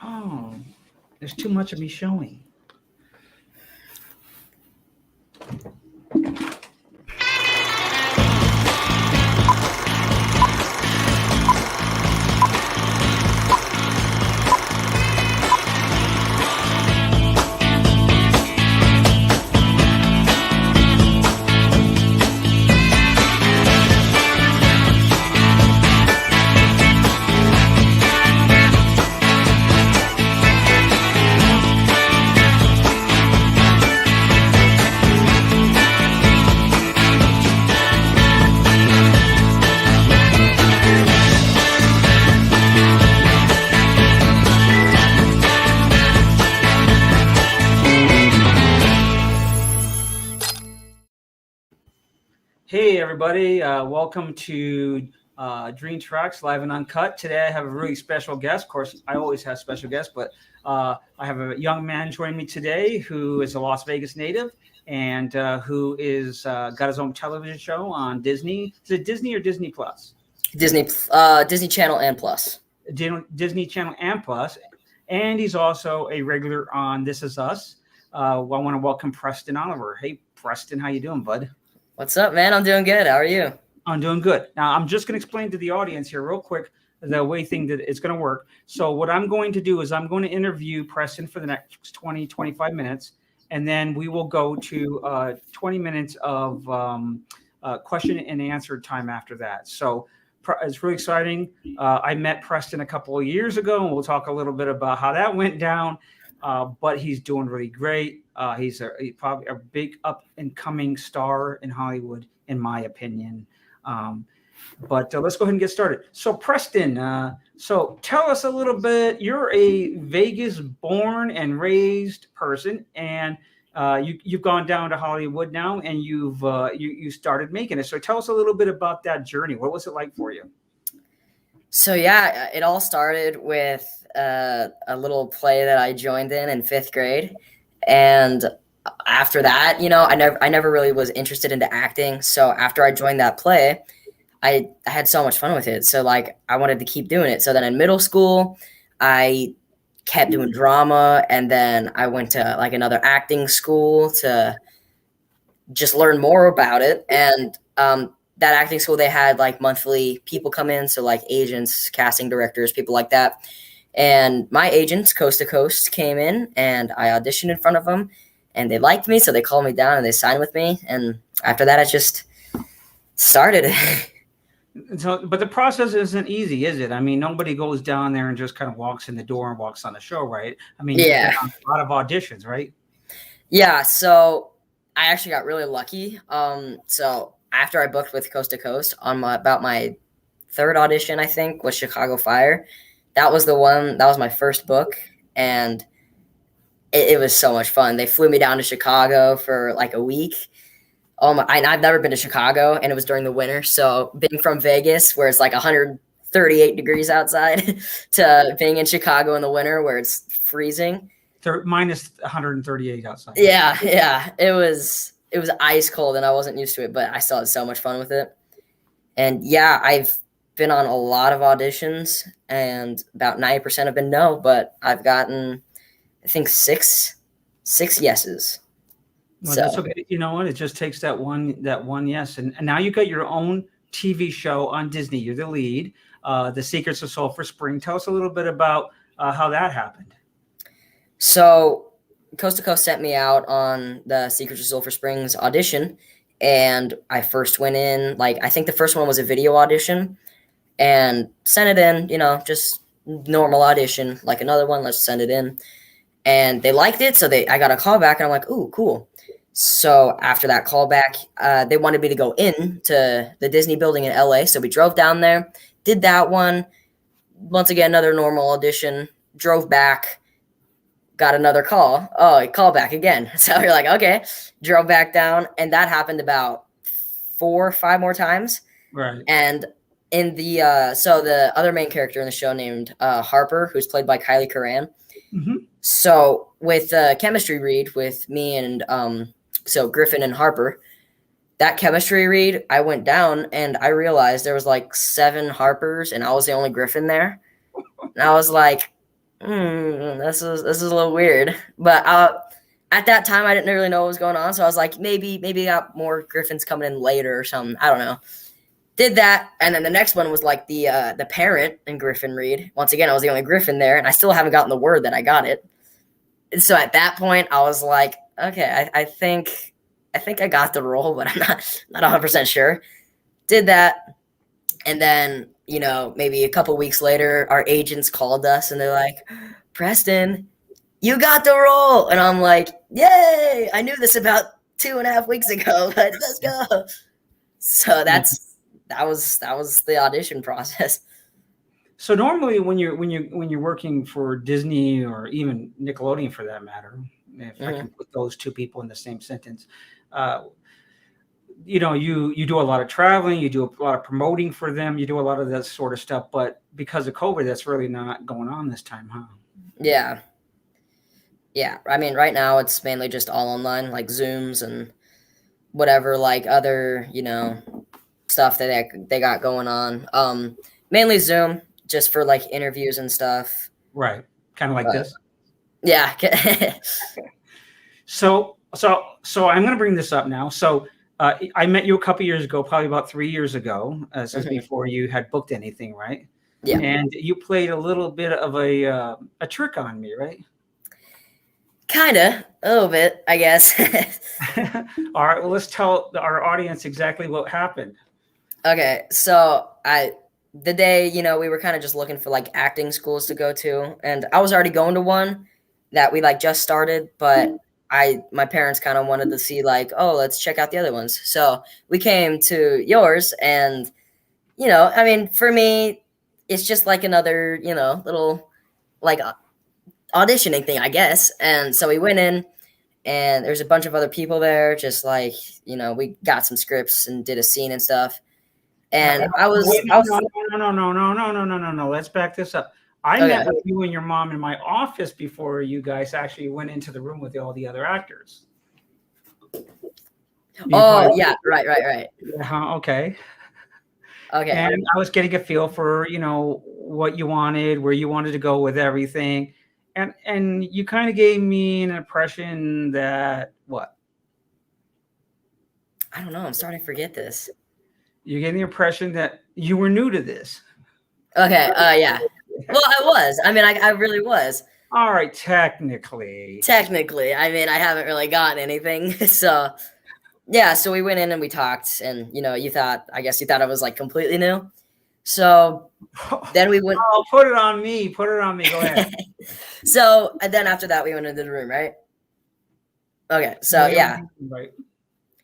Oh, there's too much of me showing. Hey, everybody. Welcome to DreamTraxx Live and Uncut. Today, I have a really special guest. Of course, I always have special guests, but I have a young man joining me today who is a Las Vegas native and who is got his own television show on Disney. Is it Disney or Disney Plus? Disney Channel and Plus. Disney Channel and Plus. And he's also a regular on This Is Us. I want to welcome Preston Oliver. Hey, Preston, how you doing, bud? What's up, man? I'm doing good. How are you? I'm doing good. Now, I'm just going to explain to the audience here real quick the way that it's going to work. So what I'm going to do is I'm going to interview Preston for the next 20, 25 minutes, and then we will go to 20 minutes of question and answer time after that. So it's really exciting. I met Preston a couple of years ago, and we'll talk a little bit about how that went down. But he's doing really great. He's probably a big up and coming star in Hollywood, in my opinion. But let's go ahead and get started. So Preston, so tell us a little bit. You're a Vegas born and raised person, and you've gone down to Hollywood now, and you started making it. So tell us a little bit about that journey. What was it like for you? So yeah, it all started with a little play that I joined in 5th grade, and after that, I never really was interested into acting. So after I joined that play, I had so much fun with it. So like I wanted to keep doing it. So then in middle school, I kept doing drama, and then I went to like another acting school to just learn more about it. And that acting school, they had like monthly people come in, so like agents, casting directors, people like that. And my agents, Coast to Coast, came in, and I auditioned in front of them, and they liked me, so they called me down and they signed with me. And after that, I just started. So, but the process isn't easy, is it? I mean, nobody goes down there and just kind of walks in the door and walks on the show, right? I mean, Yeah. You've done a lot of auditions, right? Yeah, so I actually got really lucky. So after I booked with Coast to Coast on about my 3rd audition, I think, was Chicago Fire. That was my first book, and it was so much fun. They flew me down to Chicago for like a week. I've never been to Chicago, and it was during the winter. So being from Vegas, where it's like 138 degrees outside, to being in Chicago in the winter where it's freezing. Minus 138 outside. Yeah. It was ice cold, and I wasn't used to it, but I still had so much fun with it. And yeah, I've been on a lot of auditions, and about 90% have been no, but I've gotten, I think, six yeses. Well, that's okay. You know what? It just takes that one yes. And now you got your own TV show on Disney. You're the lead, The Secrets of Sulphur Spring. Tell us a little bit about how that happened. So Coast to Coast sent me out on the Secrets of Sulphur Springs audition, and I first went in, like, I think the first one was a video audition, and sent it in, just normal audition, like another one, let's send it in. And they liked it, so I got a call back, and I'm like, ooh, cool. So after that call back, they wanted me to go in to the Disney building in LA, so we drove down there, did that one, once again, another normal audition, drove back, got another call. Oh, call back again. So you're like, okay, drove back down, and that happened about 4 or 5 more times. Right. And in the so the other main character in the show named Harper, who's played by Kylie Curran. Mm-hmm. So with chemistry read with me and so Griffin and Harper, that chemistry read, I went down and I realized there was like 7 Harpers and I was the only Griffin there. And I was like, This is a little weird, but at that time I didn't really know what was going on, so I was like, maybe got more Griffins coming in later or something. I don't know. Did that, and then the next one was like the parent in Griffin read. Once again, I was the only Griffin there, and I still haven't gotten the word that I got it. And so at that point, I was like, okay, I think I got the role, but I'm not 100% sure. Did that, and then maybe a couple weeks later, our agents called us and they're like, Preston, you got the role, and I'm like, yay! I knew this about 2.5 weeks ago, but let's go. So that was the audition process. So normally when you're working for Disney or even Nickelodeon for that matter, if I can put those two people in the same sentence, you do a lot of traveling, you do a lot of promoting for them, you do a lot of that sort of stuff. But because of COVID, that's really not going on this time, huh? Yeah. I mean, right now it's mainly just all online, like Zooms and whatever, like other stuff that they got going on. Mainly Zoom, just for like interviews and stuff. Right. Kind of like this. Yeah. So I'm going to bring this up now. So I met you a couple years ago, probably about 3 years ago, since before you had booked anything, right? Yeah. And you played a little bit of a trick on me, right? Kinda, a little bit, I guess. All right. Well, let's tell our audience exactly what happened. Okay, so the day, we were kind of just looking for like acting schools to go to, and I was already going to one that we like just started, but my parents kind of wanted to see like, oh, let's check out the other ones. So we came to yours, and I mean, for me, it's just like another, little like auditioning thing, I guess. And so we went in, and there's a bunch of other people there, just like, we got some scripts and did a scene and stuff. And I was no. Let's back this up. I met with you and your mom in my office before you guys actually went into the room with all the other actors. Yeah, right. Okay. And I was getting a feel for what you wanted, where you wanted to go with everything, and you kind of gave me an impression that what? I don't know. I'm starting to forget this. You gave the impression that you were new to this. Okay. Yeah. Well, I was. I mean, I really was. All right. Technically. I mean, I haven't really gotten anything. So, yeah. So we went in and we talked, and I guess you thought I was like completely new. So then we went. Oh, put it on me. Go ahead. So and then after that, we went into the room, right? Okay. So yeah. Right.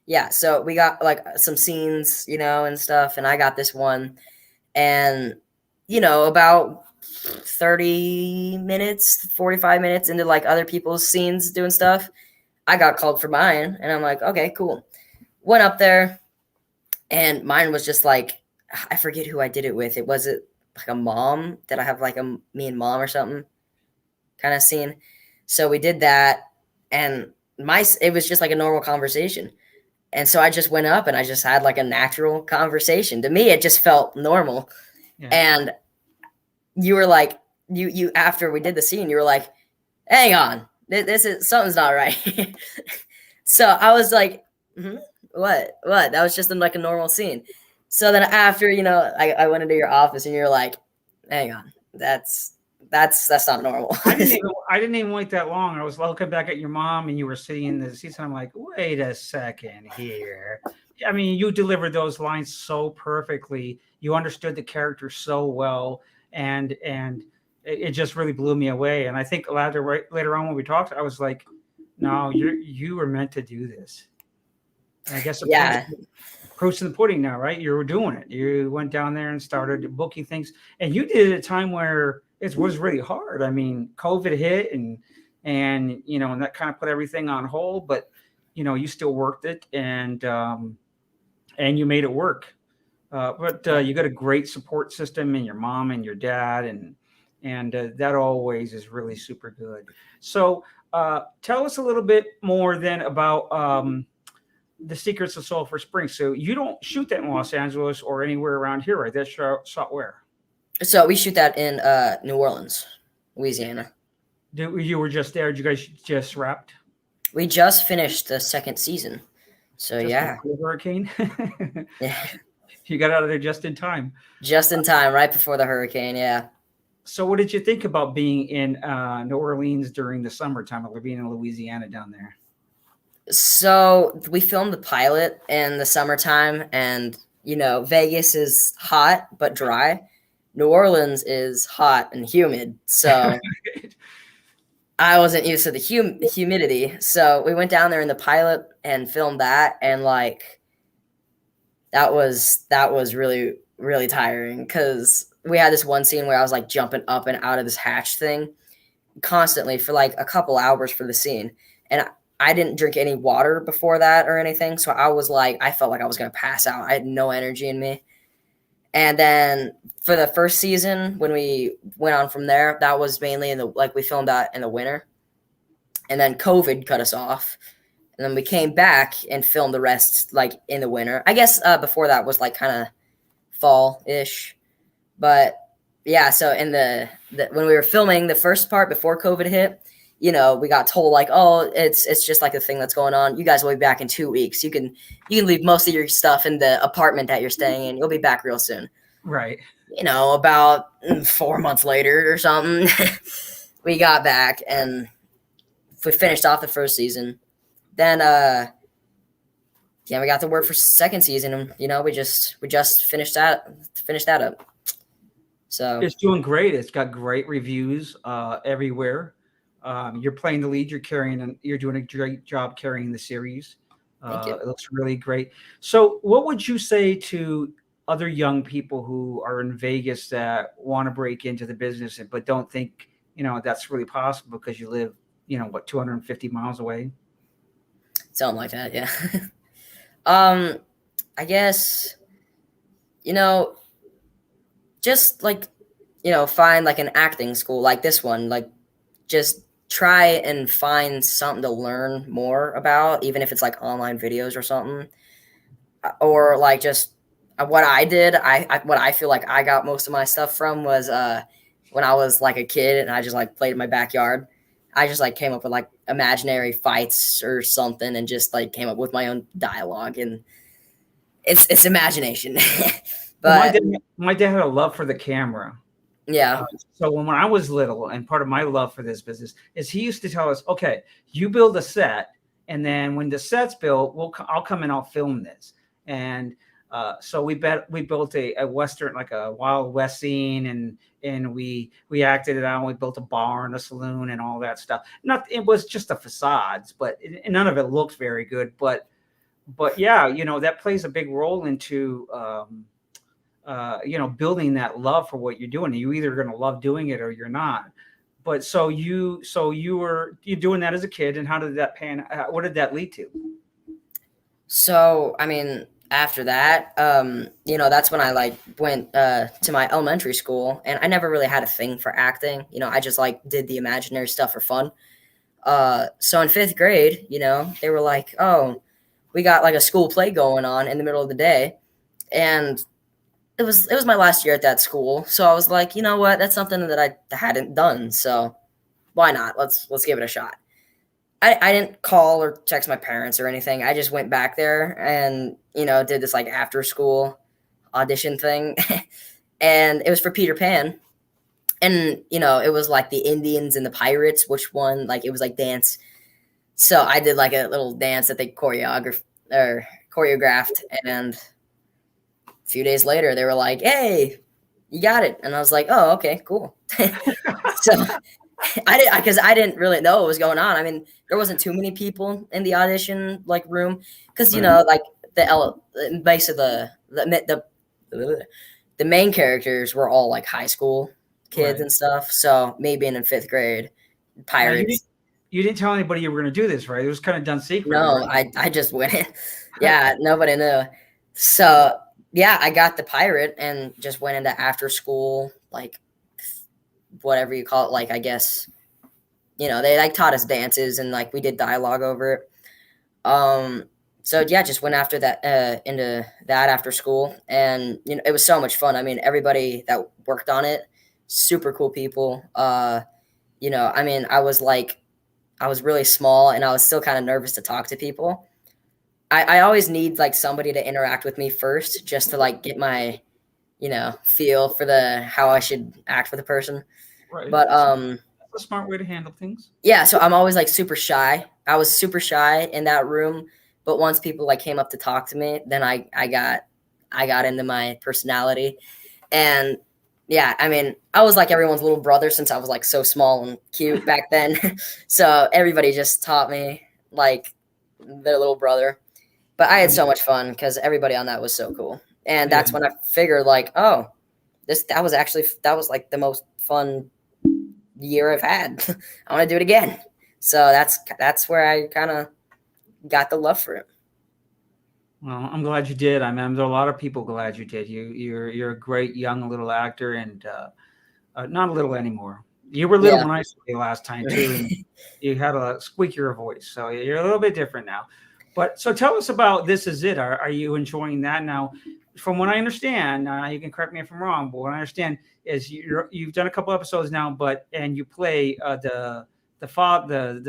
Yeah, so we got like some scenes, and stuff, and I got this one, and about 30 minutes, 45 minutes into like other people's scenes doing stuff, I got called for mine, and I'm like, okay, cool. Went up there, and mine was just like, I forget who I did it with. Was it like a mom that I have like a me and mom or something kind of scene? So we did that, and it was just like a normal conversation. And so I just went up and I just had like a natural conversation. To me, it just felt normal. Yeah. And you were like, you after we did the scene, you were like, hang on, this is something's not right. So I was like, what? That was just like a normal scene. So then after, I went into your office and you're like, hang on, that's not normal. I didn't even wait that long. I was looking back at your mom and you were sitting in the seats and I'm like, wait a second here. I mean, you delivered those lines so perfectly. You understood the character so well, and it just really blew me away. And I think later on when we talked, I was like, no, you were meant to do this. And I guess proof's in the pudding now, right? You were doing it. You went down there and started booking things, and you did it at a time where it was really hard. I mean, COVID hit and that kind of put everything on hold, but you still worked it and you made it work. But you got a great support system in your mom and your dad, and that always is really super good. So tell us a little bit more then about the Secrets of Sulphur Springs. So you don't shoot that in Los Angeles or anywhere around here, right? That's shot where? So we shoot that in New Orleans. Louisiana. You were just there. Did you guys just wrapped? We just finished the second season. So Just yeah. before the hurricane? Yeah. You got out of there just in time. Just in time, right before the hurricane, yeah. So what did you think about being in New Orleans during the summertime, or being in Louisiana down there? So we filmed the pilot in the summertime, and Vegas is hot but dry. New Orleans is hot and humid, so I wasn't used to the humidity. So we went down there in the pilot and filmed that, and like that was really really tiring because we had this one scene where I was like jumping up and out of this hatch thing constantly for like a couple hours for the scene, and I didn't drink any water before that or anything, so I felt like I was gonna pass out. I had no energy in me. And then for the first season, when we went on from there, that was mainly we filmed that in the winter, and then COVID cut us off, and then we came back and filmed the rest like in the winter. I guess before that was like kind of fall-ish, but yeah. So in the when we were filming the first part before COVID hit, we got told like, oh, it's just like a thing that's going on. You guys will be back in 2 weeks. You can leave most of your stuff in the apartment that you're staying in. You'll be back real soon. Right. About 4 months later or something, we got back and we finished off the first season. Then we got to work for second season, and we just finished that up. So it's doing great. It's got great reviews everywhere. You're playing the lead. You're doing a great job carrying the series. Thank you. It looks really great. So, what would you say to other young people who are in Vegas that want to break into the business but don't think that's really possible because you live 250 miles away? Something like that, yeah. I guess just like find like an acting school like this one, like just try and find something to learn more about, even if it's like online videos or something, or like just what I did. What I feel like I got most of my stuff from was when I was like a kid and I just like played in my backyard. I just like came up with like imaginary fights or something and just like came up with my own dialogue, and it's imagination. But my dad had a love for the camera. Yeah. So when I was little, and part of my love for this business is he used to tell us, okay, you build a set, and then when the set's built, I'll come and I'll film this. And so we built a Western, like a Wild West scene, and we acted it out. And we built a bar and a saloon and all that stuff. It was just the facades, but none of it looked very good. But yeah, that plays a big role into building that love for what you're doing. You're either going to love doing it or you're not. But so you're doing that as a kid, and how did that what did that lead to? So, I mean, after that, that's when I like went to my elementary school, and I never really had a thing for acting. I just like did the imaginary stuff for fun. So in fifth grade, they were like, oh, we got like a school play going on in the middle of the day. And it was my last year at that school. So I was like, you know what? That's something that I hadn't done. So why not? Let's give it a shot. I didn't call or text my parents or anything. I just went back there and, did this like after school audition thing. And it was for Peter Pan. And, it was like the Indians and the pirates, which one, like it was like dance. So I did like a little dance that they choreographed, and a few days later they were like, hey, you got it. And I was like, oh, okay, cool. So I didn't really know what was going on. I mean, there wasn't too many people in the audition like room because like basically the main characters were all like high school kids, right, and stuff. So me being in fifth grade, pirates. You didn't tell anybody you were going to do this, right? It was kind of done secret. No, right? I just went in. Yeah, nobody knew. So yeah, I got the pirate and just went into after school, like whatever you call it. Like, I guess, they like taught us dances and like we did dialogue over it. So yeah, just went after that, into that after school, and it was so much fun. I mean, everybody that worked on it, super cool people. you know, I mean, I was really small and I was still kind of nervous to talk to people. I always need like somebody to interact with me first, just to like get my, you know, feel for how I should act with the person. Right. But That's a smart way to handle things. yeah, so I'm always like super shy. I was super shy in that room, but once people like came up to talk to me, then I got into my personality. And yeah, I mean, I was like everyone's little brother since I was like so small and cute back then. So everybody just taught me like their little brother. But I had so much fun because everybody on that was so cool. And that's when I figured like, oh, that was like the most fun year I've had. I want to do it again. So that's where I kind of got the love for it. Well, I'm glad you did. I mean, there are a lot of people glad you did. You're a great young little actor, and not a little anymore. You were little when I saw you last time too, and you had a squeakier voice, so you're a little bit different now. But so tell us about This Is It. Are you enjoying that now? From what I understand, you can correct me if I'm wrong, but what I understand is you've done a couple episodes now, and you play the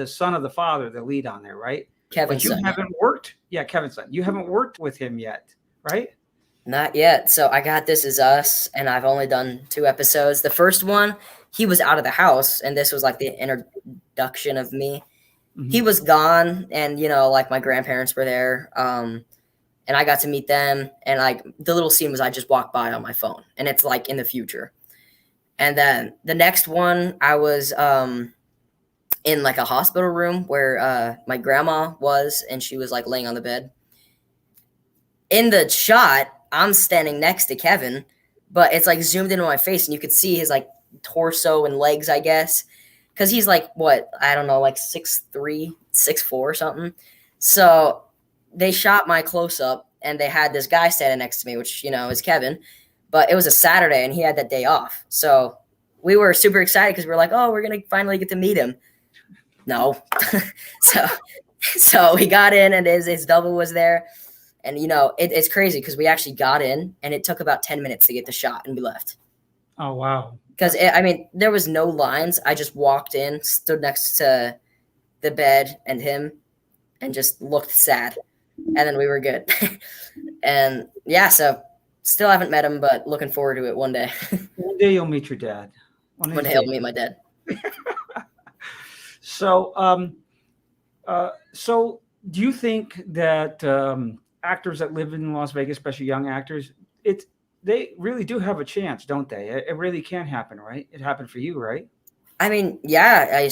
son of the father, the lead on there, right? Kevin's But you son. haven't worked, Kevin's son. You haven't worked with him yet, right? Not yet. So I got This Is Us, and I've only done 2 episodes. The first one, he was out of the house, and this was like the introduction of me. Mm-hmm. He was gone, and you know, like my grandparents were there, and I got to meet them. And like the little scene was, I just walked by on my phone, and it's like in the future. And then the next one, I was in like a hospital room where my grandma was, and she was like laying on the bed. In the shot, I'm standing next to Kevin, but it's like zoomed into my face, and you could see his like torso and legs, I guess, because he's like, what, I don't know, like 6'3", 6'4", or something. So they shot my close up, and they had this guy standing next to me, which, you know, is Kevin, but it was a Saturday, and he had that day off. So we were super excited because we were like, oh, we're going to finally get to meet him. No. so we got in, and his double was there. And, you know, it's crazy because we actually got in, and it took about 10 minutes to get the shot, and we left. Oh, wow. Because, I mean, there was no lines. I just walked in, stood next to the bed and him, and just looked sad. And then we were good. And, yeah, so still haven't met him, but looking forward to it one day. One day you'll meet your dad. One day I'll meet my dad. So, so do you think that actors that live in Las Vegas, especially young actors, they really do have a chance, don't they? It really can happen, right? It happened for you, right? I mean, yeah.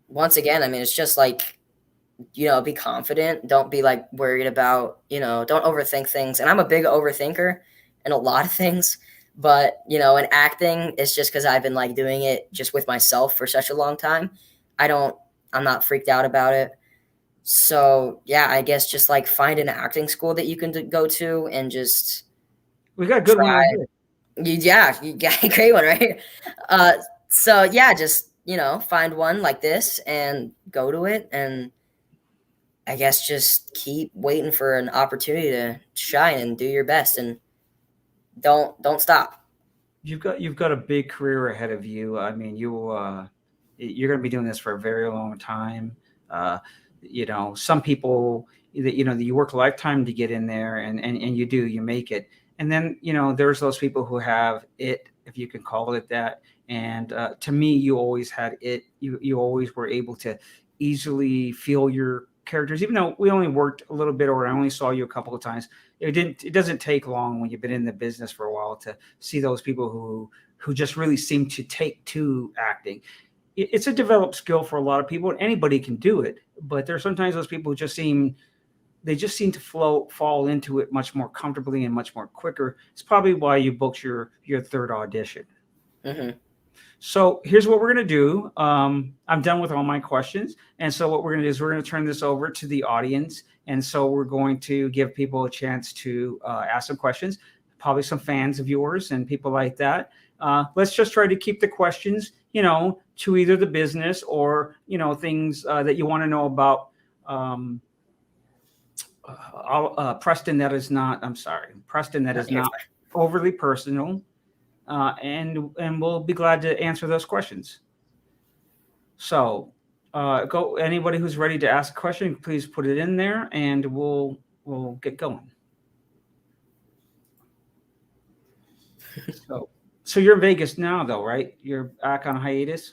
Once again, I mean, it's just like, you know, be confident. Don't be like worried about, you know, don't overthink things. And I'm a big overthinker in a lot of things. But, you know, in acting, it's just because I've been like doing it just with myself for such a long time. I'm not freaked out about it. So, yeah, I guess just like find an acting school that you can go to and just. We got a good one right here. Yeah, you got a great one, right? So, yeah, just, you know, find one like this and go to it. And I guess just keep waiting for an opportunity to shine and do your best, and don't stop. You've got a big career ahead of you. I mean, you're going to be doing this for a very long time. You know, some people, you know, you work a lifetime to get in there, and you make it. And then, you know, there's those people who have it, if you can call it that. And to me, you always had it. You always were able to easily feel your characters, even though we only worked a little bit, or I only saw you a couple of times. It doesn't take long when you've been in the business for a while to see those people who just really seem to take to acting. It's a developed skill for a lot of people, and anybody can do it. But there are sometimes those people who just seem to fall into it much more comfortably and much more quicker. It's probably why you booked your third audition. Mm-hmm. So here's what we're going to do. I'm done with all my questions. And so what we're going to do is we're going to turn this over to the audience. And so we're going to give people a chance to ask some questions, probably some fans of yours and people like that. Let's just try to keep the questions, you know, to either the business or, you know, things that you want to know about. Preston, Preston, that is not overly personal. And we'll be glad to answer those questions. So go anybody who's ready to ask a question, please put it in there and we'll get going. So you're in Vegas now though, right? You're back on hiatus?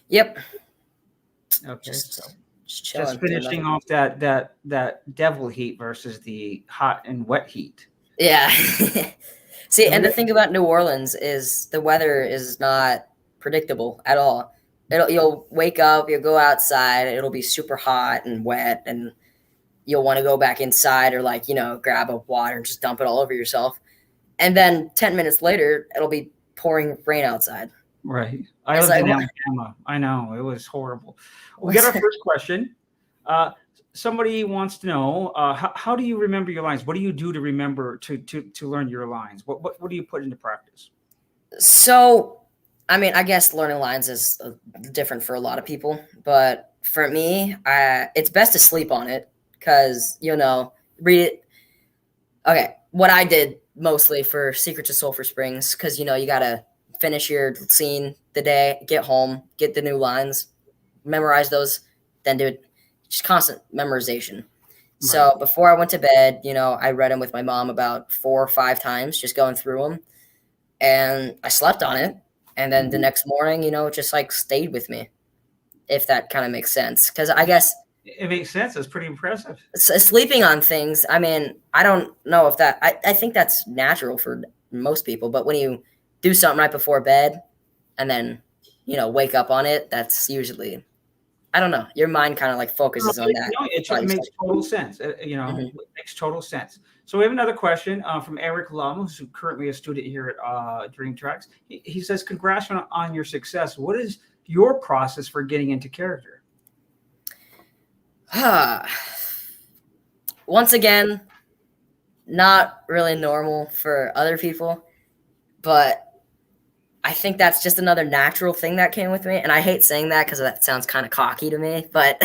Yep. Okay. Just Just chilling. finishing off that devil heat versus the hot and wet heat. Yeah. See, and the thing about New Orleans is the weather is not predictable at all. You'll wake up, you'll go outside, it'll be super hot and wet, and you'll want to go back inside or like, grab a water and just dump it all over yourself. And then 10 minutes later, it'll be pouring rain outside. Right. I lived in Alabama. I know. It was horrible. We got our first question. Somebody wants to know, how do you remember your lines? What do you do to remember to learn your lines? What do you put into practice? So, I mean, I guess learning lines is different for a lot of people, but for me, it's best to sleep on it because, read it. Okay, what I did mostly for Secret to Sulphur Springs, because, you got to finish your scene the day, get home, get the new lines, memorize those, then do it. Just constant memorization. Right. So before I went to bed, I read them with my mom about 4 or 5 times, just going through them. And I slept on it. And then the next morning, it just like stayed with me, if that kind of makes sense. Because I guess it makes sense. It's pretty impressive. Sleeping on things, I mean, I don't know if that, I think that's natural for most people. But when you do something right before bed and then, wake up on it, that's usually, I don't know. Your mind kind of like focuses on that. It makes total sense. It makes total sense. So we have another question from Eric Lum, who's currently a student here at DreamTraxx. He says, congrats on your success. What is your process for getting into character? Once again, not really normal for other people, but I think that's just another natural thing that came with me. And I hate saying that because that sounds kind of cocky to me, but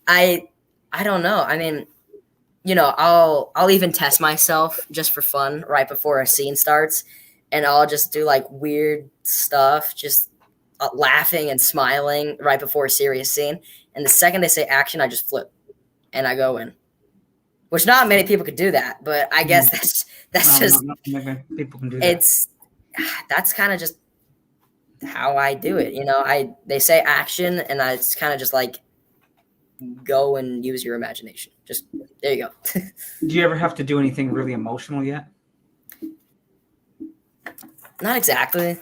I don't know. I mean, I'll even test myself just for fun right before a scene starts. And I'll just do like weird stuff, just laughing and smiling right before a serious scene. And the second they say action, I just flip and I go in, which not many people could do that. But I guess people can do that. That's kind of just how I do it. They say action and it's kind of just like go and use your imagination. Just there you go. Do you ever have to do anything really emotional yet? Not exactly.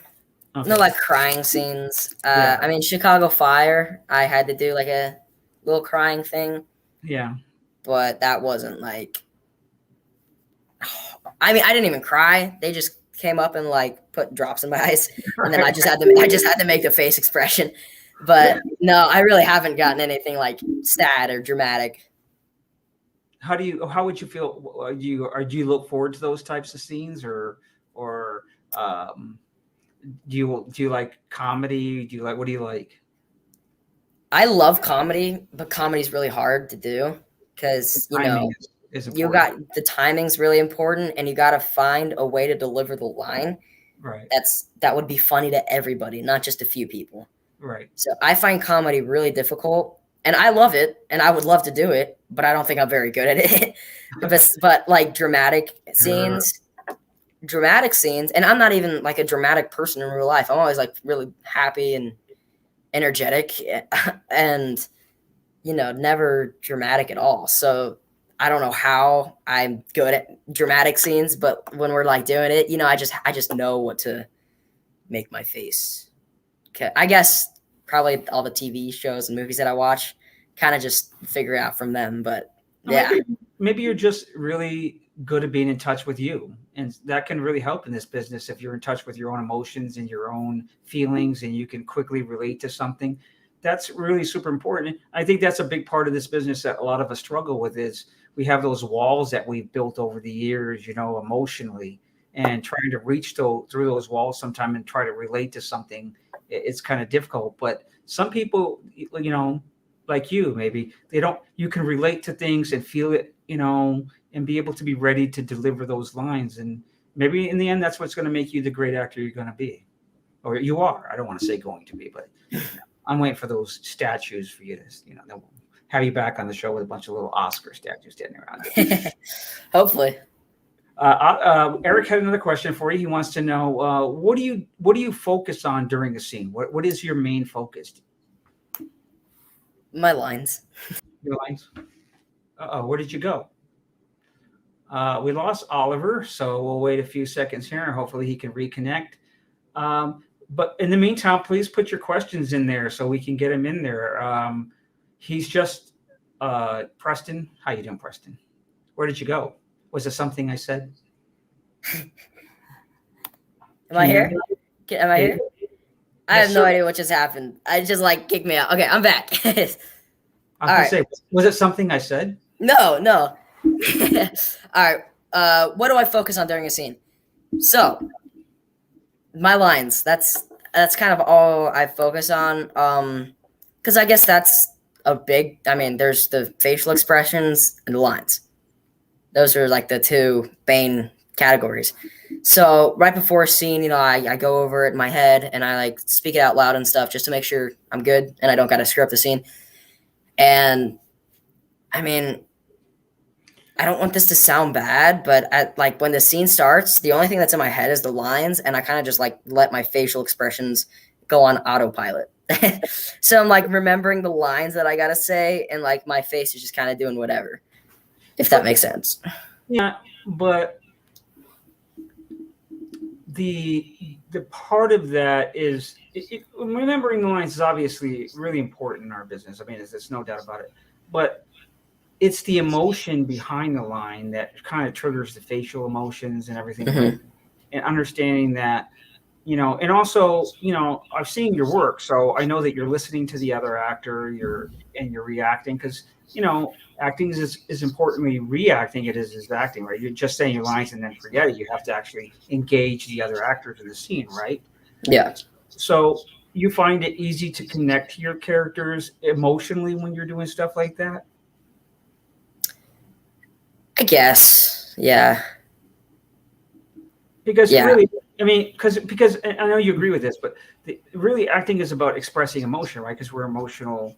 Okay. No, like crying scenes. Yeah. I mean, Chicago Fire, I had to do like a little crying thing. Yeah. But that wasn't like, I mean, I didn't even cry. They just came up and like put drops in my eyes, and then I just had to make the face expression. But no, I really haven't gotten anything like sad or dramatic. How would you feel? Do you look forward to those types of scenes, or do you like comedy? What do you like? I love comedy, but comedy's really hard to do because you got the timing's really important, and you got to find a way to deliver the line. Right. That would be funny to everybody, not just a few people. Right. So I find comedy really difficult, and I love it, and I would love to do it, but I don't think I'm very good at it. but like dramatic scenes, and I'm not even like a dramatic person in real life. I'm always like really happy and energetic, and never dramatic at all. So I don't know how I'm good at dramatic scenes, but when we're like doing it, I just know what to make my face. Okay, I guess probably all the TV shows and movies that I watch, kind of just figure it out from them. But yeah, maybe you're just really good at being in touch with you, and that can really help in this business if you're in touch with your own emotions and your own feelings, and you can quickly relate to something. That's really super important. I think that's a big part of this business that a lot of us struggle with is we have those walls that we've built over the years, emotionally, and trying to reach through those walls sometime and try to relate to something. It's kind of difficult, but some people, like you, maybe you can relate to things and feel it, and be able to be ready to deliver those lines. And maybe in the end, that's what's going to make you the great actor you're going to be, or you are. I don't want to say going to be, but I'm waiting for those statues for you to, they'll have you back on the show with a bunch of little Oscar statues standing around. Hopefully. Eric had another question for you. He wants to know, what do you focus on during a scene? What is your main focus? My lines. Your lines? Where did you go? We lost Oliver, so we'll wait a few seconds here, and hopefully he can reconnect. But in the meantime, please put your questions in there so we can get him in there. He's just Preston. How you doing, Preston? Where did you go? Was it something I said? Am I here? Am I here? I have no idea what just happened. I just kicked me out. Okay, I'm back. I was gonna say, was it something I said? No. All right. What do I focus on during a scene? So, my lines. That's kind of all I focus on. Because I guess that's a big. I mean, there's the facial expressions and the lines. Those are the two main categories. So right before a scene, I go over it in my head and I speak it out loud and stuff just to make sure I'm good and I don't got to screw up the scene. And I mean, I don't want this to sound bad, but when the scene starts, the only thing that's in my head is the lines, and I kind of just let my facial expressions go on autopilot. So I'm remembering the lines that I gotta say, and my face is just kind of doing whatever. If that makes sense. Yeah, but the part of that is remembering the lines is obviously really important in our business. I mean, there's no doubt about it. But it's the emotion behind the line that kind of triggers the facial emotions and everything. Mm-hmm. And understanding that, and also, I've seen your work, so I know that you're listening to the other actor, you're reacting, because acting is as importantly reacting it is acting, right? You're just saying your lines and then forget it. You have to actually engage the other actors in the scene, right? Yeah. So you find it easy to connect to your characters emotionally when you're doing stuff like that? I guess, yeah. Because really, I mean, because I know you agree with this, but really acting is about expressing emotion, right? Because we're emotional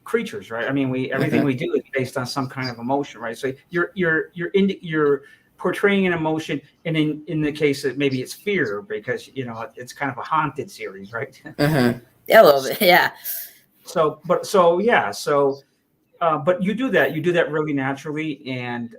creatures, right? I mean, everything we do is based on some kind of emotion, right? So you're portraying an emotion, and in the case that maybe it's fear, because it's kind of a haunted series, right? Mm-hmm. Yeah, a little bit, yeah. But you do that really naturally, and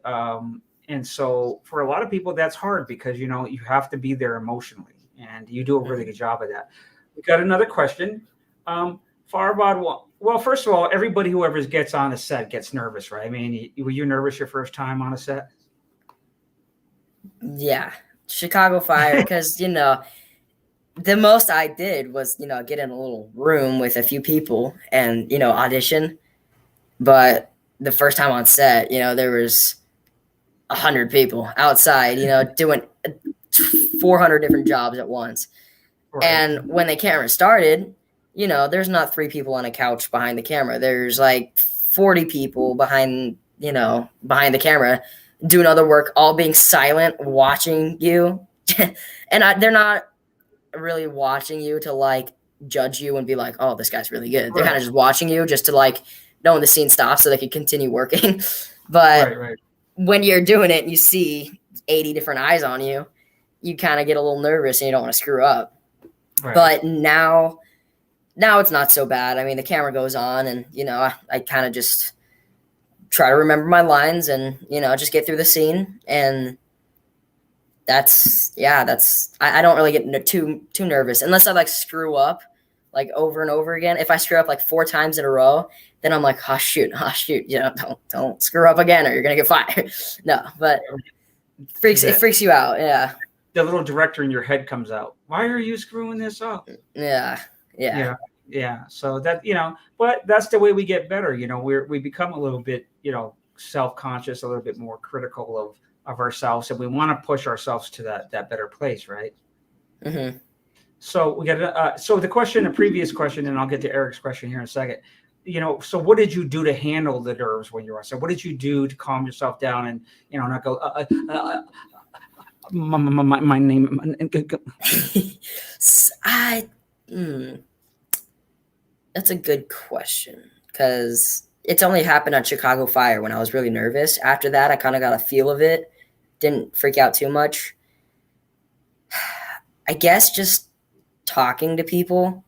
so for a lot of people that's hard because you have to be there emotionally, and you do a really good job of that. We got another question. Farvad, well, first of all, everybody whoever gets on a set gets nervous, right? I mean, were you nervous your first time on a set? Yeah, Chicago Fire, because the most I did was get in a little room with a few people and audition. But the first time on set, there was 100 people outside, doing 400 different jobs at once. Right. And when the camera started, there's not 3 people on a couch behind the camera. There's 40 people behind the camera doing other work, all being silent, watching you. And they're not really watching you to judge you and be like, oh, this guy's really good. Right. They're kind of just watching you just to know when the scene stops so they can continue working. But right. When you're doing it and you see 80 different eyes on you, you kind of get a little nervous and you don't want to screw up. Right. But now it's not so bad. I mean, the camera goes on and, I kind of just try to remember my lines and, just get through the scene. And I don't really get too nervous unless I screw up over and over again. If I screw up 4 times in a row, then I'm oh shoot, don't screw up again or you're gonna get fired. No, but it freaks you out. Yeah, the little director in your head comes out. Why are you screwing this up? Yeah. So that but that's the way we get better. We become a little bit self-conscious, a little bit more critical of ourselves, and we want to push ourselves to that better place, right? Mm-hmm. So we got the previous question, and I'll get to Eric's question here in a second. So what did you do to handle the nerves when you were on set? What did you do to calm yourself down and not go my name? That's a good question because it's only happened on Chicago Fire when I was really nervous. After that, I kind of got a feel of it. Didn't freak out too much. I guess just talking to people,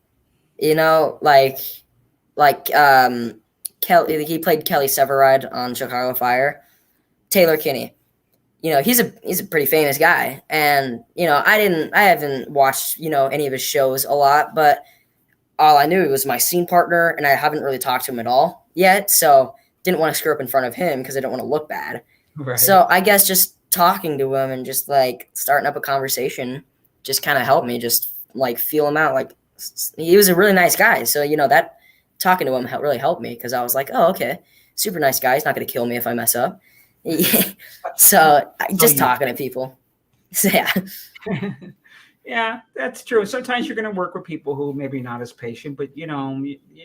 like Kelly. He played Kelly Severide on Chicago Fire. Taylor Kinney. He's a pretty famous guy, and I haven't watched any of his shows a lot, but all I knew was my scene partner, and I haven't really talked to him at all yet, so didn't want to screw up in front of him because I don't want to look bad. Right. So I guess just talking to him and just like starting up a conversation just kind of helped me just like feel him out. Like he was a really nice guy, so that talking to him really helped me because I was like, oh, okay, super nice guy. He's not going to kill me if I mess up. So just talking to people. So, yeah. Yeah, that's true. Sometimes you're going to work with people who maybe not as patient, but you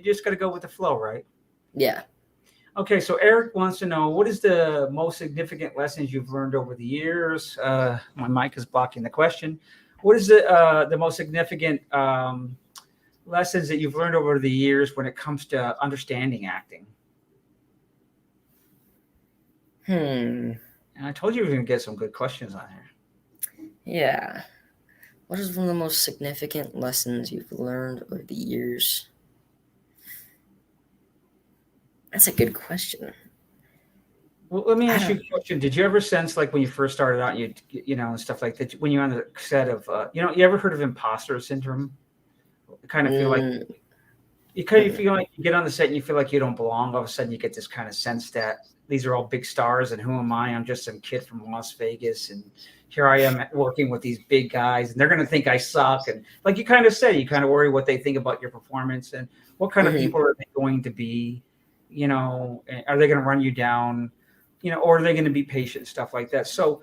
just got to go with the flow, right? Yeah. Okay, so Eric wants to know, what is the most significant lessons you've learned over the years? My mic is blocking the question. What is the most significant lessons that you've learned over the years when it comes to understanding acting? And I told you we were going to get some good questions on here. Yeah. What is one of the most significant lessons you've learned over the years? That's a good question. Well, let me ask you a question. Did you ever sense, like when you first started out, and stuff like that, when you're on the set of, you ever heard of imposter syndrome? Kind of feel like you feel like you get on the set and you feel like you don't belong. All of a sudden, you get this kind of sense that these are all big stars, and who am I? I'm just some kid from Las Vegas, and here I am working with these big guys, and they're going to think I suck. And like you kind of said, you kind of worry what they think about your performance and what kind of people are they going to be. Are they going to run you down? Or are they going to be patient, stuff like that. So,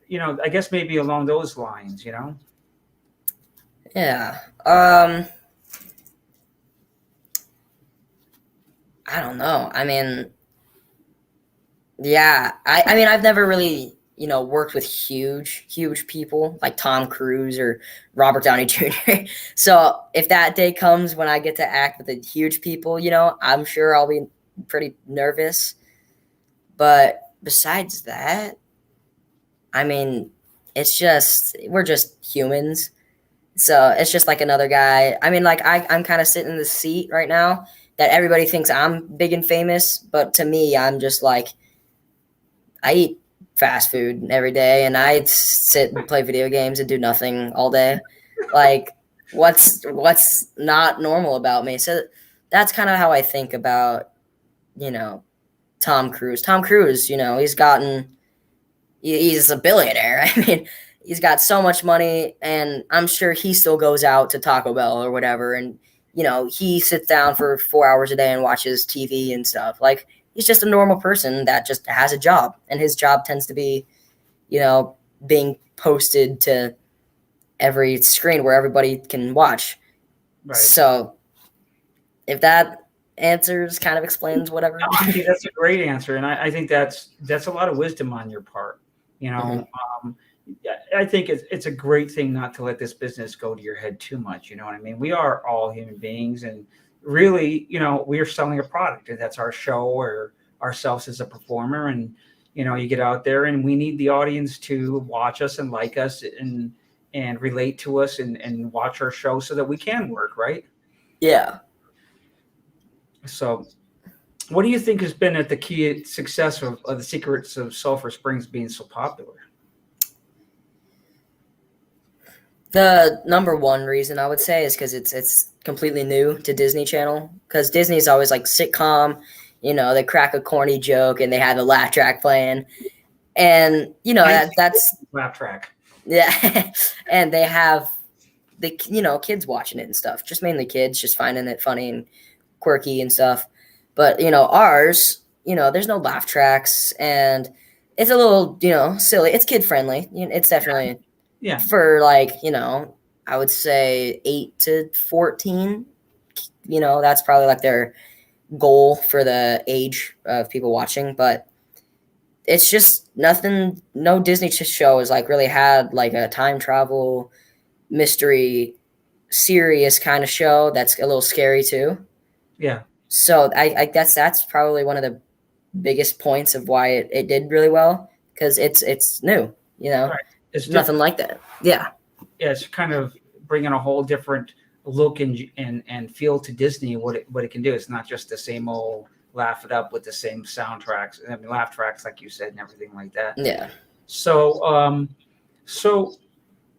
I guess maybe along those lines, Yeah. I don't know. I mean, yeah. I mean, I've never really, worked with huge people like Tom Cruise or Robert Downey Jr. So if that day comes when I get to act with the huge people, I'm sure I'll be pretty nervous. But besides that, I mean, we're just humans. So it's just like another guy. I mean, like I'm kind of sitting in the seat right now that everybody thinks I'm big and famous. But to me, I'm just like, I eat fast food every day and I sit and play video games and do nothing all day. Like what's not normal about me? So that's kind of how I think about, Tom Cruise. Tom Cruise, he's a billionaire. I mean, he's got so much money, and I'm sure he still goes out to Taco Bell or whatever, and he sits down for 4 hours a day and watches TV and stuff. Like, he's just a normal person that just has a job, and his job tends to be, being posted to every screen where everybody can watch. Right. So, if that answers kind of explains whatever. I think that's a great answer, and I think that's a lot of wisdom on your part. I think it's a great thing not to let this business go to your head too much. You know what I mean? We are all human beings, and really, we are selling a product, and that's our show or ourselves as a performer. And you get out there, and we need the audience to watch us and like us and relate to us and watch our show so that we can work, right? Yeah. So, what do you think has been at the key success of the secrets of Sulphur Springs being so popular? The number one reason I would say is because it's completely new to Disney Channel. Because Disney's always like sitcom, they crack a corny joke and they have a laugh track playing, and that's laugh track. Yeah, and they have the kids watching it and stuff. Just mainly kids, just finding it funny and quirky and stuff. But ours, there's no laugh tracks, and it's a little silly. It's kid friendly. It's definitely for like I would say 8 to 14. That's probably like their goal for the age of people watching. But it's just nothing. No Disney show has like really had like a time travel mystery serious kind of show that's a little scary too. Yeah. So I guess that's probably one of the biggest points of why it did really well, because it's new, Right. It's nothing different. like that. Yeah. Yeah, it's kind of bringing a whole different look and feel to Disney. What it can do. It's not just the same old laugh it up with the same soundtracks. I mean, laugh tracks, like you said, and everything like that. Yeah. So,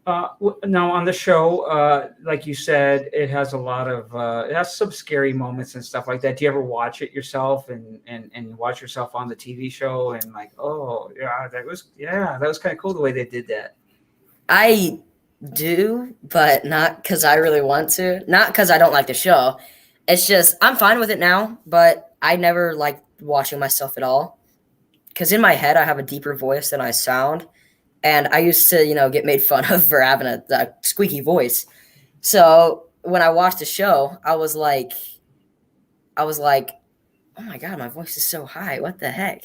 now on the show, like you said, it has a lot of it has some scary moments and stuff like that. Do you ever watch it yourself and watch yourself on the TV show and like, oh yeah, that was kind of cool the way they did that. I do, but not because I really want to. Not because I don't like the show. It's just I'm fine with it now, but I never liked watching myself at all. Because in my head, I have a deeper voice than I sound. And I used to, get made fun of for having a squeaky voice. So when I watched the show, I was like, oh my God, my voice is so high. What the heck?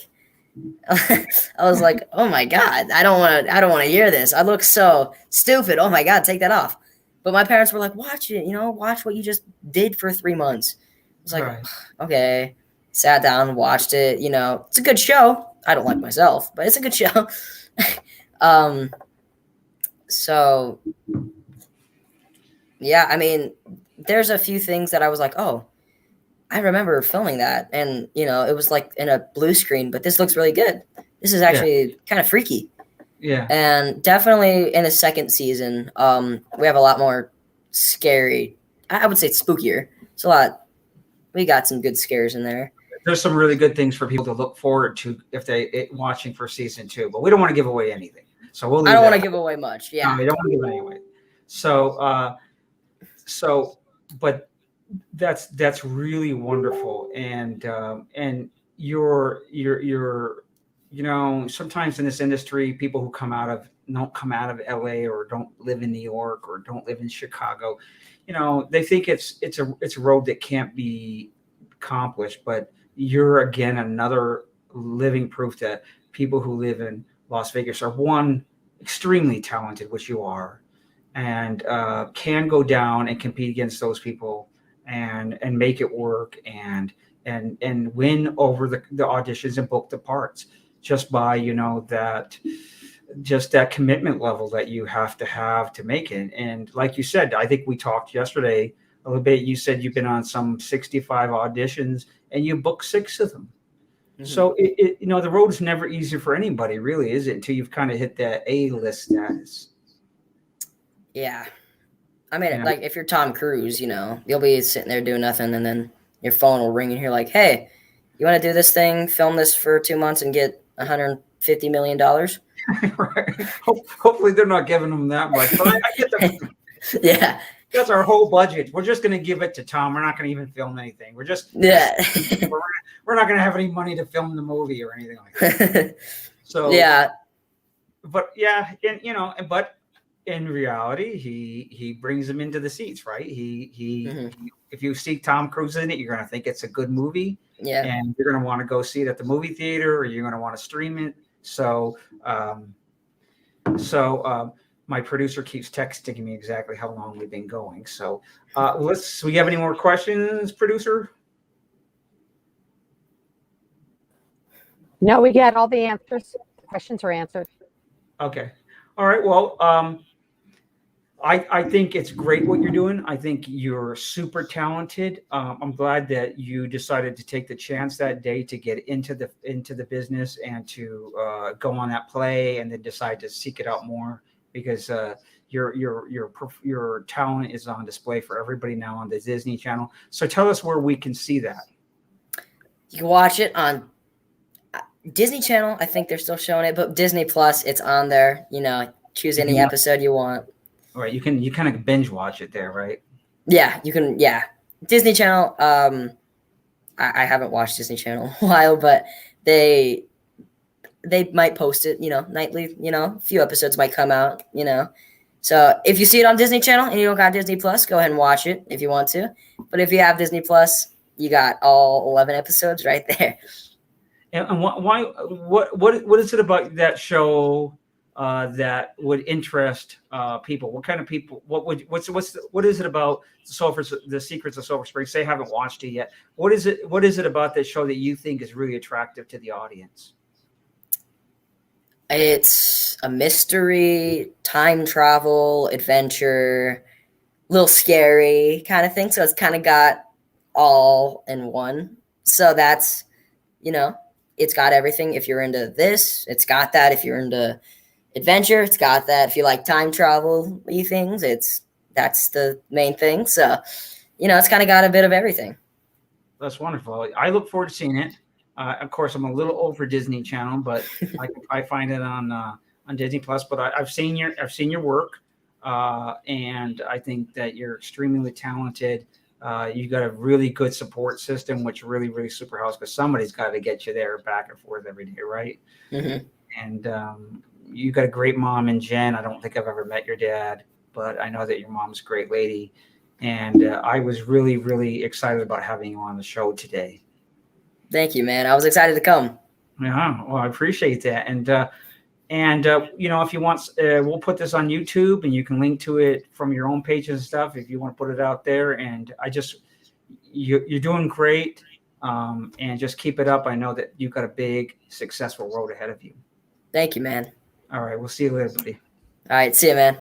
I was like, oh my God, I don't want to hear this. I look so stupid. Oh my God, take that off. But my parents were like, watch it, watch what you just did for 3 months. I was like, Right. okay. Sat down, watched it. It's a good show. I don't like myself, but it's a good show. So yeah, I mean, there's a few things that I was like, oh, I remember filming that, and it was like in a blue screen, but this looks really good. This is actually kind of freaky. Yeah. And definitely in the second season, we have a lot more scary. I would say it's spookier. It's a lot. We got some good scares in there. There's some really good things for people to look forward to if they watching for season 2, but we don't want to give away anything. So we'll leave I don't want to that. give away much. Yeah. No, we don't want to give it away. But that's really wonderful, and you're sometimes in this industry, people who don't come out of LA or don't live in New York or don't live in Chicago, they think it's a road that can't be accomplished, but you're again another living proof that people who live in Las Vegas are extremely talented, which you are, and can go down and compete against those people and make it work and win over the auditions and book the parts just by that commitment level that you have to make it. And like you said, I think we talked yesterday a little bit. You said you've been on some 65 auditions and you booked 6 of them. Mm-hmm. So the road is never easy for anybody, really, is it? Until you've kind of hit that A-list status. Yeah. I mean, like if you're Tom Cruise, you'll be sitting there doing nothing, and then your phone will ring and you're like, hey, you want to do this thing, film this for 2 months and get $150 million? Right. Hopefully they're not giving them that much. But I get them. Yeah. That's our whole budget. We're just going to give it to Tom. We're not going to even film anything. We're just we're not going to have any money to film the movie or anything like that. So yeah. But yeah, and but in reality, he brings them into the seats, right? He if you see Tom Cruise in it, you're going to think it's a good movie. Yeah. And you're going to want to go see it at the movie theater, or you're going to want to stream it. So my producer keeps texting me exactly how long we've been going. So we have any more questions, producer? No, we got all the answers. The questions are answered. Okay. All right. Well, I think it's great what you're doing. I think you're super talented. I'm glad that you decided to take the chance that day to get into the business and to go on that play, and then decide to seek it out more, because your talent is on display for everybody now on the Disney Channel. So tell us where we can see that. You can watch it on Disney Channel. I think they're still showing it, but Disney Plus, it's on there. Choose any episode you want. All right, you kind of binge watch it there, right? Yeah, you can. Yeah, Disney Channel. I haven't watched Disney Channel in a while, but they might post it, nightly. A few episodes might come out. So if you see it on Disney Channel and you don't got Disney Plus, go ahead and watch it if you want to. But if you have Disney Plus, you got all 11 episodes right there. And why? What is it about that show that would interest people? What kind of people? What is it about the Secrets of Sulphur Springs? Say, haven't watched it yet. What is it about this show that you think is really attractive to the audience? It's a mystery, time travel, adventure, little scary kind of thing. So it's kind of got all in one. So that's, it's got everything. If you're into this, it's got that. If you're into adventure, it's got that. If you like time travel things, that's the main thing. So, it's kind of got a bit of everything. That's wonderful. I look forward to seeing it. Of course, I'm a little over Disney Channel, but I find it on Disney Plus. But I've seen your work, and I think that you're extremely talented. You got a really good support system, which really, really super helps because somebody's got to get you there back and forth every day, right? Mm-hmm. And you got a great mom in Jen. I don't think I've ever met your dad, but I know that your mom's a great lady. And I was really, really excited about having you on the show today. Thank you, man. I was excited to come. Yeah, well, I appreciate that. And if you want, we'll put this on YouTube, and you can link to it from your own pages and stuff if you want to put it out there. And you're doing great, and just keep it up. I know that you've got a big, successful road ahead of you. Thank you, man. All right, we'll see you later, buddy. All right, see you, man.